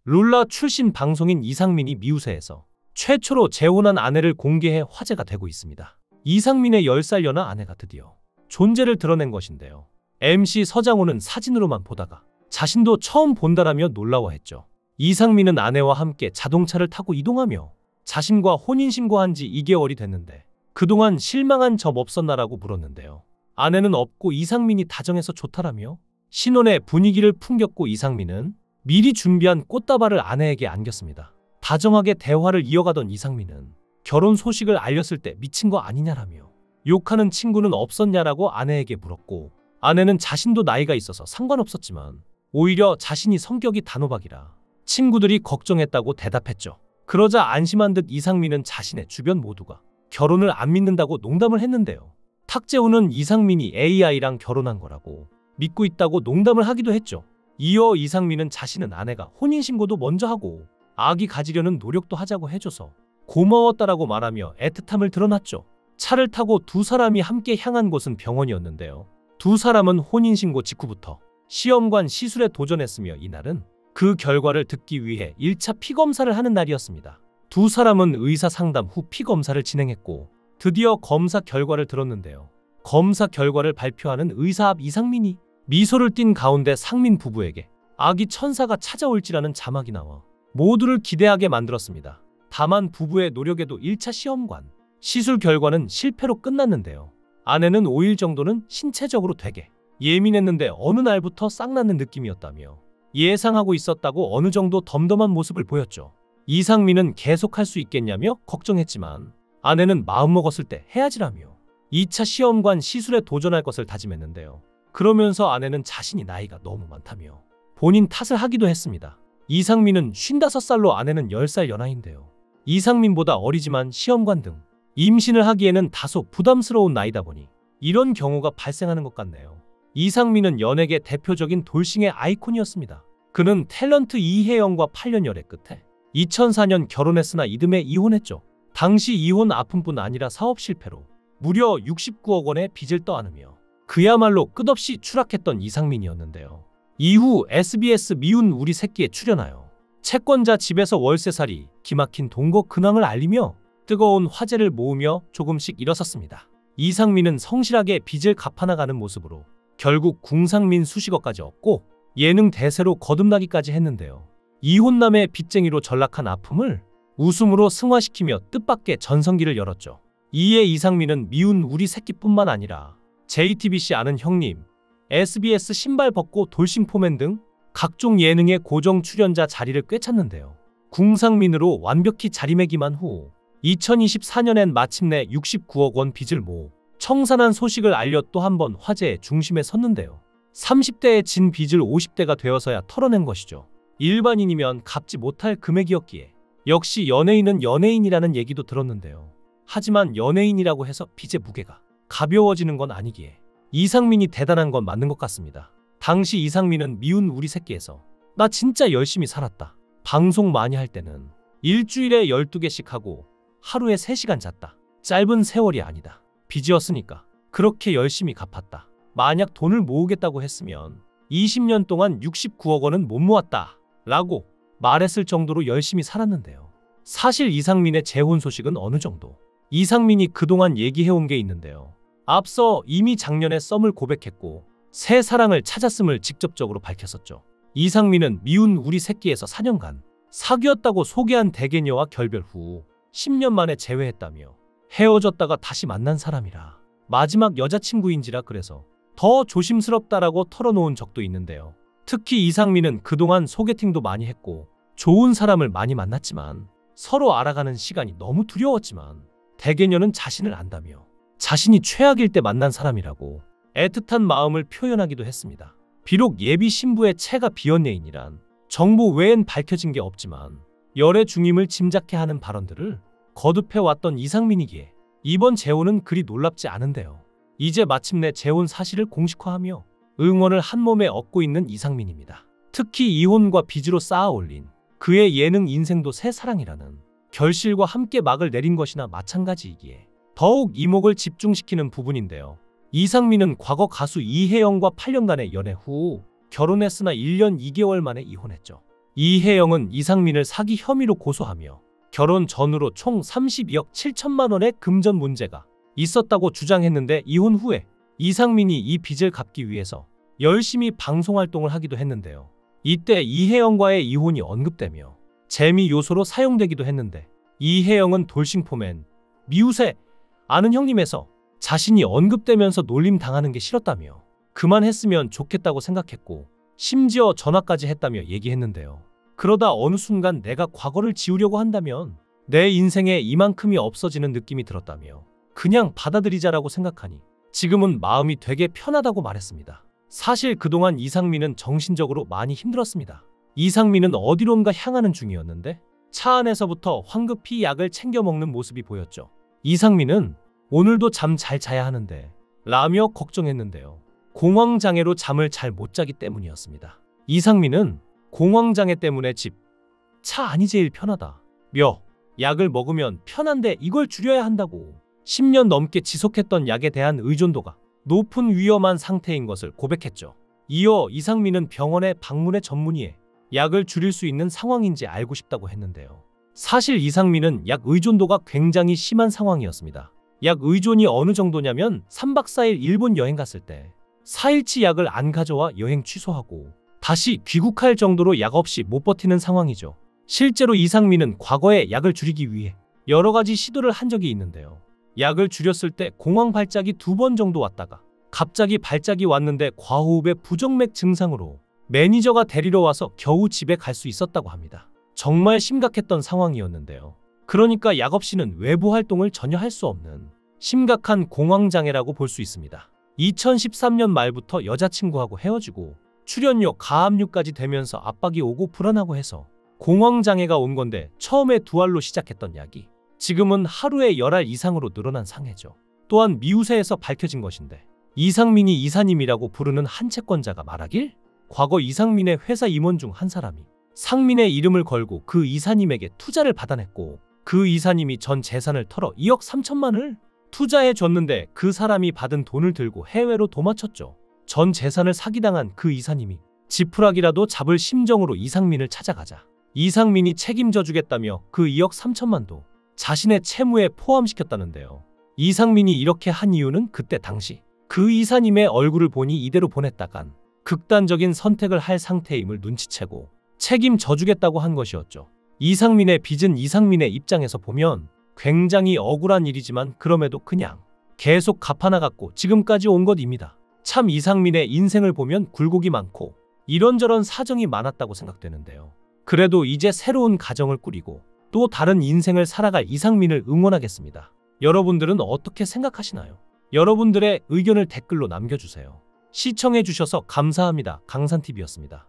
룰라 출신 방송인 이상민이 미우새에서 최초로 재혼한 아내를 공개해 화제가 되고 있습니다. 이상민의 10살 연하 아내가 드디어 존재를 드러낸 것인데요. MC 서장훈은 사진으로만 보다가 자신도 처음 본다라며 놀라워했죠. 이상민은 아내와 함께 자동차를 타고 이동하며 자신과 혼인신고한 지 2개월이 됐는데 그동안 실망한 점 없었나라고 물었는데요. 아내는 없고 이상민이 다정해서 좋다라며 신혼의 분위기를 풍겼고 이상민은 미리 준비한 꽃다발을 아내에게 안겼습니다. 다정하게 대화를 이어가던 이상민은 결혼 소식을 알렸을 때 미친 거 아니냐라며 욕하는 친구는 없었냐라고 아내에게 물었고 아내는 자신도 나이가 있어서 상관없었지만 오히려 자신이 성격이 단호박이라 친구들이 걱정했다고 대답했죠. 그러자 안심한 듯 이상민은 자신의 주변 모두가 결혼을 안 믿는다고 농담을 했는데요. 탁재훈은 이상민이 AI랑 결혼한 거라고 믿고 있다고 농담을 하기도 했죠. 이어 이상민은 자신은 아내가 혼인신고도 먼저 하고 아기 가지려는 노력도 하자고 해줘서 고마웠다라고 말하며 애틋함을 드러났죠. 차를 타고 두 사람이 함께 향한 곳은 병원이었는데요. 두 사람은 혼인신고 직후부터 시험관 시술에 도전했으며 이날은 그 결과를 듣기 위해 1차 피검사를 하는 날이었습니다. 두 사람은 의사 상담 후 피검사를 진행했고 드디어 검사 결과를 들었는데요. 검사 결과를 발표하는 의사 앞 이상민이 미소를 띤 가운데 상민 부부에게 아기 천사가 찾아올지라는 자막이 나와 모두를 기대하게 만들었습니다. 다만 부부의 노력에도 1차 시험관 시술 결과는 실패로 끝났는데요. 아내는 5일 정도는 신체적으로 되게 예민했는데 어느 날부터 싹나는 느낌이었다며 예상하고 있었다고 어느 정도 덤덤한 모습을 보였죠. 이상민은 계속할 수 있겠냐며 걱정했지만 아내는 마음먹었을 때 해야지라며 2차 시험관 시술에 도전할 것을 다짐했는데요. 그러면서 아내는 자신이 나이가 너무 많다며 본인 탓을 하기도 했습니다. 이상민은 55살로 아내는 10살 연하인데요. 이상민보다 어리지만 시험관 등 임신을 하기에는 다소 부담스러운 나이다 보니 이런 경우가 발생하는 것 같네요. 이상민은 연예계 대표적인 돌싱의 아이콘이었습니다. 그는 탤런트 이혜영과 8년 열애 끝에 2004년 결혼했으나 이듬해 이혼했죠. 당시 이혼 아픔뿐 아니라 사업 실패로 무려 69억 원의 빚을 떠안으며 그야말로 끝없이 추락했던 이상민이었는데요. 이후 SBS 미운 우리 새끼에 출연하여 채권자 집에서 월세살이, 기막힌 동거 근황을 알리며 뜨거운 화제를 모으며 조금씩 일어섰습니다. 이상민은 성실하게 빚을 갚아나가는 모습으로 결국 궁상민 수식어까지 얻고 예능 대세로 거듭나기까지 했는데요. 이혼남의 빚쟁이로 전락한 아픔을 웃음으로 승화시키며 뜻밖의 전성기를 열었죠. 이에 이상민은 미운 우리 새끼뿐만 아니라 JTBC 아는 형님, SBS 신발 벗고 돌싱포맨 등 각종 예능의 고정 출연자 자리를 꿰찼는데요. 궁상민으로 완벽히 자리매김한 후 2024년엔 마침내 69억 원 빚을 모아 청산한 소식을 알려 또 한 번 화제의 중심에 섰는데요. 30대에 진 빚을 50대가 되어서야 털어낸 것이죠. 일반인이면 갚지 못할 금액이었기에 역시 연예인은 연예인이라는 얘기도 들었는데요. 하지만 연예인이라고 해서 빚의 무게가 가벼워지는 건 아니기에 이상민이 대단한 건 맞는 것 같습니다. 당시 이상민은 미운 우리 새끼에서 나 진짜 열심히 살았다. 방송 많이 할 때는 일주일에 12개씩 하고 하루에 3시간 잤다. 짧은 세월이 아니다. 빚이었으니까 그렇게 열심히 갚았다. 만약 돈을 모으겠다고 했으면 20년 동안 69억 원은 못 모았다 라고 말했을 정도로 열심히 살았는데요. 사실 이상민의 재혼 소식은 어느 정도 이상민이 그동안 얘기해온 게 있는데요. 앞서 이미 작년에 썸을 고백했고 새 사랑을 찾았음을 직접적으로 밝혔었죠. 이상민은 미운 우리 새끼에서 4년간 사귀었다고 소개한 대개녀와 결별 후 10년 만에 재회했다며 헤어졌다가 다시 만난 사람이라 마지막 여자친구인지라 그래서 더 조심스럽다라고 털어놓은 적도 있는데요. 특히 이상민은 그동안 소개팅도 많이 했고 좋은 사람을 많이 만났지만 서로 알아가는 시간이 너무 두려웠지만 대개녀는 자신을 안다며 자신이 최악일 때 만난 사람이라고 애틋한 마음을 표현하기도 했습니다. 비록 예비 신부의 채가 비연예인이란 정보 외엔 밝혀진 게 없지만 열애 중임을 짐작해 하는 발언들을 거듭해왔던 이상민이기에 이번 재혼은 그리 놀랍지 않은데요. 이제 마침내 재혼 사실을 공식화하며 응원을 한몸에 얻고 있는 이상민입니다. 특히 이혼과 빚으로 쌓아올린 그의 예능 인생도 새 사랑이라는 결실과 함께 막을 내린 것이나 마찬가지이기에 더욱 이목을 집중시키는 부분인데요. 이상민은 과거 가수 이혜영과 8년간의 연애 후 결혼했으나 1년 2개월 만에 이혼했죠. 이혜영은 이상민을 사기 혐의로 고소하며 결혼 전후로 총 32억 7천만 원의 금전 문제가 있었다고 주장했는데, 이혼 후에 이상민이 이 빚을 갚기 위해서 열심히 방송활동을 하기도 했는데요. 이때 이혜영과의 이혼이 언급되며 재미 요소로 사용되기도 했는데, 이혜영은 돌싱포맨, 미우새, 아는 형님에서 자신이 언급되면서 놀림 당하는 게 싫었다며 그만했으면 좋겠다고 생각했고 심지어 전화까지 했다며 얘기했는데요. 그러다 어느 순간 내가 과거를 지우려고 한다면 내 인생에 이만큼이 없어지는 느낌이 들었다며 그냥 받아들이자라고 생각하니 지금은 마음이 되게 편하다고 말했습니다. 사실 그동안 이상민은 정신적으로 많이 힘들었습니다. 이상민은 어디론가 향하는 중이었는데 차 안에서부터 황급히 약을 챙겨 먹는 모습이 보였죠. 이상민은 오늘도 잠 잘 자야 하는데 라며 걱정했는데요. 공황장애로 잠을 잘 못 자기 때문이었습니다. 이상민은 공황장애 때문에 집, 차 안이 제일 편하다 며 약을 먹으면 편한데 이걸 줄여야 한다고 10년 넘게 지속했던 약에 대한 의존도가 높은 위험한 상태인 것을 고백했죠. 이어 이상민은 병원에 방문해 전문의에 약을 줄일 수 있는 상황인지 알고 싶다고 했는데요. 사실 이상민은 약 의존도가 굉장히 심한 상황이었습니다. 약 의존이 어느 정도냐면 3박 4일 일본 여행 갔을 때 4일치 약을 안 가져와 여행 취소하고 다시 귀국할 정도로 약 없이 못 버티는 상황이죠. 실제로 이상민은 과거에 약을 줄이기 위해 여러 가지 시도를 한 적이 있는데요. 약을 줄였을 때 공황 발작이 2번 정도 왔다가 갑자기 발작이 왔는데 과호흡의 부정맥 증상으로 매니저가 데리러 와서 겨우 집에 갈 수 있었다고 합니다. 정말 심각했던 상황이었는데요. 그러니까 약 없이는 외부 활동을 전혀 할 수 없는 심각한 공황장애라고 볼 수 있습니다. 2013년 말부터 여자친구하고 헤어지고 출연료, 가압류까지 되면서 압박이 오고 불안하고 해서 공황장애가 온 건데, 처음에 2알로 시작했던 약이 지금은 하루에 10알 이상으로 늘어난 상해죠. 또한 미우새에서 밝혀진 것인데, 이상민이 이사님이라고 부르는 한 채권자가 말하길 과거 이상민의 회사 임원 중 한 사람이 상민의 이름을 걸고 그 이사님에게 투자를 받아냈고 그 이사님이 전 재산을 털어 2억 3천만을 투자해 줬는데 그 사람이 받은 돈을 들고 해외로 도망쳤죠. 전 재산을 사기당한 그 이사님이 지푸라기라도 잡을 심정으로 이상민을 찾아가자 이상민이 책임져 주겠다며 그 2억 3천만도 자신의 채무에 포함시켰다는데요. 이상민이 이렇게 한 이유는 그때 당시 그 이사님의 얼굴을 보니 이대로 보냈다간 극단적인 선택을 할 상태임을 눈치채고 책임져 주겠다고 한 것이었죠. 이상민의 빚은 이상민의 입장에서 보면 굉장히 억울한 일이지만 그럼에도 그냥 계속 갚아나갔고 지금까지 온 것입니다. 참 이상민의 인생을 보면 굴곡이 많고 이런저런 사정이 많았다고 생각되는데요. 그래도 이제 새로운 가정을 꾸리고 또 다른 인생을 살아갈 이상민을 응원하겠습니다. 여러분들은 어떻게 생각하시나요? 여러분들의 의견을 댓글로 남겨주세요. 시청해주셔서 감사합니다. 강산TV였습니다.